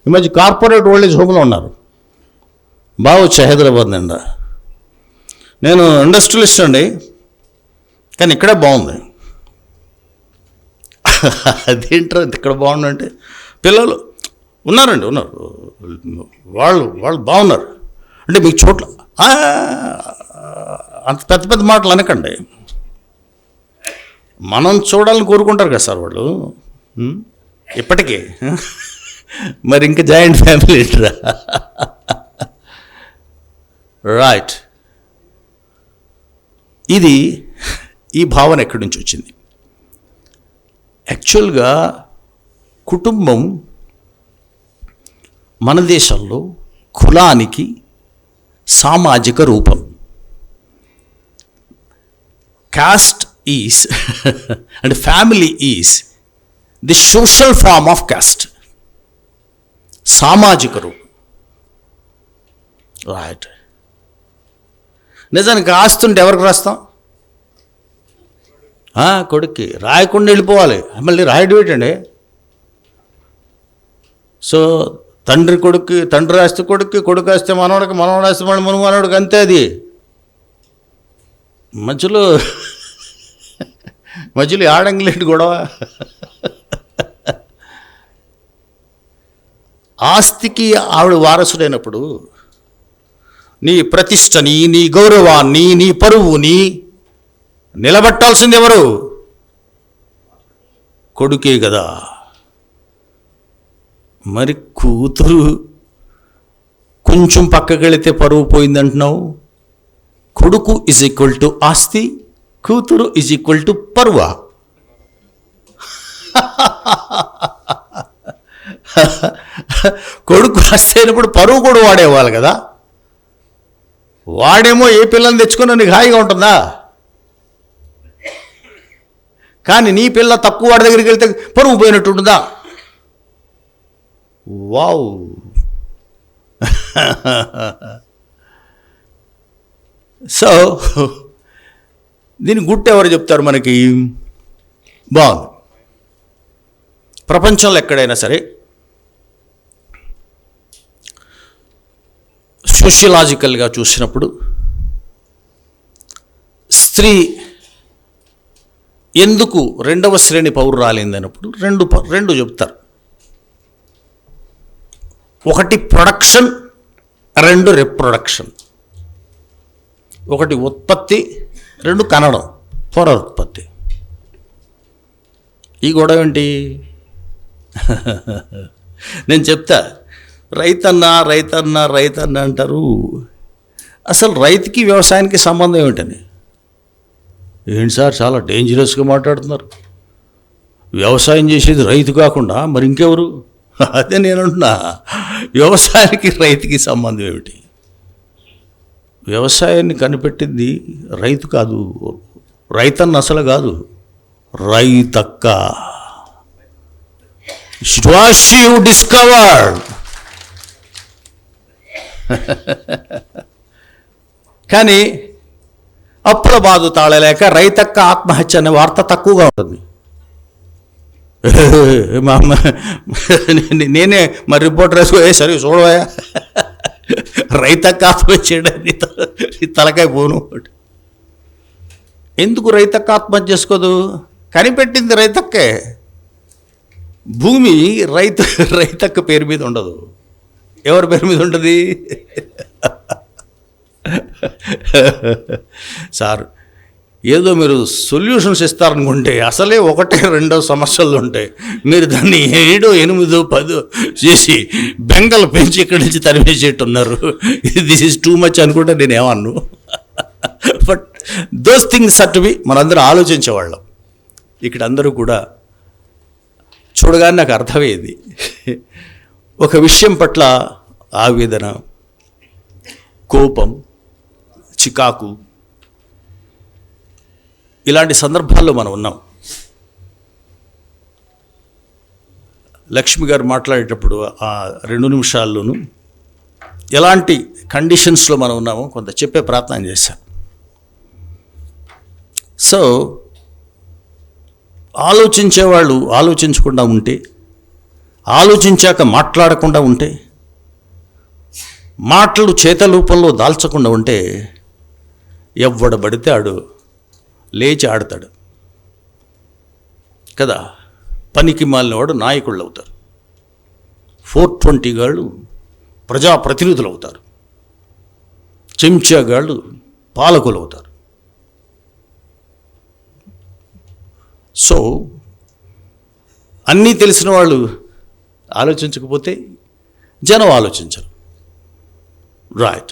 ఈ మధ్య corporate old age హోమ్లో ఉన్నారు. బాగా వచ్చాయి హైదరాబాద్ నిండా. నేను ఇండస్ట్రియలిస్ట్ అండి, కానీ ఇక్కడే బాగుంది. అదేంటారు ఇక్కడ బాగుందంటే పిల్లలు ఉన్నారండి, ఉన్నారు, వాళ్ళు బాగున్నారు అంటే మీకు చోట్ల అంత పెద్ద పెద్ద మాటలు అనకండి. మనం చూడాలని కోరుకుంటారు కదా సార్ వాళ్ళు ఇప్పటికీ. మరి ఇంకా జాయింట్ ఫ్యామిలీ ఏంట్రా? రైట్. ఇది ఈ భావన ఎక్కడి నుంచి వచ్చింది? యాక్చువల్గా కుటుంబం మన దేశంలో కులానికి సామాజిక రూపం. caste is and family is the social form of caste. సామాజిక రూపం. రైట్. నిజానికి రాస్తుంటే ఎవరికి రాస్తాం? కొడుక్కి రాయకుండా వెళ్ళిపోవాలి. మళ్ళీ రాయడం ఏంటండి? సో తండ్రి రాస్తే కొడుక్కి, కొడుకు రాస్తే మనవాడికి, మనవాడు రాస్తే మళ్ళీ మనవాడికి, అంతే. అది మధ్యలో ఆడంగిలేటి గొడవ. ఆస్తికి ఆవిడ వారసుడైనప్పుడు నీ ప్రతిష్టని, నీ గౌరవాన్ని, నీ పరువుని నిలబెట్టాల్సింది ఎవరు? కొడుకే కదా. మరి కూతురు కొంచెం పక్కకి వెళితే పరువు పోయిందంటున్నావు. కొడుకు ఈజ్ ఈక్వల్ టు ఆస్తి, కూతురు ఈజ్ ఈక్వల్ టు పరువా? కొడుకు ఆస్తి అయినప్పుడు పరువు కూడా వాడేవాళ్ళు కదా. వాడేమో ఏ పిల్లని తెచ్చుకున్నా నీకు హాయిగా ఉంటుందా? కానీ నీ పిల్ల తక్కువ వాడి దగ్గరికి వెళ్తే పరువు పోయినట్టు ఉంటుందా? వావ్. సో దీని గుట్టు ఎవరు చెప్తారు మనకి? బాగుంది. ప్రపంచంలో ఎక్కడైనా సరే సోషియలాజికల్గా చూసినప్పుడు స్త్రీ ఎందుకు రెండవ శ్రేణి పౌరురాలిందన్నప్పుడు రెండు చెప్తారు. ఒకటి ప్రొడక్షన్, రెండు రిప్రొడక్షన్. ఒకటి ఉత్పత్తి, రెండు కనడం, పునరుత్పత్తి. ఈ గొడవ ఏంటి? నేను చెప్తా. రైతన్న అంటారు. అసలు రైతుకి వ్యవసాయానికి సంబంధం ఏమిటని? ఏంటి సార్ చాలా డేంజరస్గా మాట్లాడుతున్నారు. వ్యవసాయం చేసేది రైతు కాకుండా మరి ఇంకెవరు? అదే నేను అంటున్నా. వ్యవసాయానికి రైతుకి సంబంధం ఏమిటి? వ్యవసాయాన్ని కనిపెట్టింది రైతు కాదు, రైతన్న అసలు కాదు, రైతక్క. She discovered. కానీ అప్పుల బాధ తాళలేక రైతక్క ఆత్మహత్య అనే వార్త తక్కువగా ఉంటుంది. మా అమ్మ నేనే మరి రిపోర్టర్ వేసుకో, సరే చూడవా రైతక్క ఆత్మహత్య చేయడానికి తలకాయ పోను. ఎందుకు రైతక్క ఆత్మహత్య చేసుకోదు? కనిపెట్టింది రైతక్కే. భూమి రైతక్క పేరు మీద ఉండదు. ఎవరి పేరు మీద ఉంటుంది? సార్ ఏదో మీరు సొల్యూషన్స్ ఇస్తారనుకుంటే అసలే 1-2 సమస్యలు ఉంటాయి. మీరు దాన్ని 7, 8, 10 చేసి బెంగలు పెంచి ఇక్కడి నుంచి తరిమేసేట్టున్నారు. దిస్ ఈజ్ టూ మచ్ అనుకుంటే నేనేమన్ను. But those things are to be మనందరం ఆలోచించేవాళ్ళం. ఇక్కడ అందరూ కూడా చూడగానే నాకు అర్థమయ్యేది. ఒక విషయం పట్ల ఆవేదన, కోపం, చికాకు, ఇలాంటి సందర్భాల్లో మనం ఉన్నాం. లక్ష్మి గారు మాట్లాడేటప్పుడు ఆ 2 నిమిషాల్లోనూ ఎలాంటి కండిషన్స్లో మనం ఉన్నామో కొంత చెప్పే ప్రయత్నం చేశాను. సో ఆలోచించేవాళ్ళు ఆలోచించకుండా ఉంటే ఆలోచించాక మాట్లాడకుండా ఉంటే, మాటలు చేత రూపంలో దాల్చకుండా ఉంటే ఎవ్వడబడితే ఆడు లేచి ఆడతాడు కదా. పనికి మాలినవాడు నాయకుళ్ళు అవుతారు, 420 గాళ్ళు ప్రజాప్రతినిధులు అవుతారు, చెంచాగాళ్ళు పాలకులు అవుతారు. సో అన్నీ తెలిసిన వాళ్ళు ఆలోచించకపోతే జనం ఆలోచించరు. రైట్.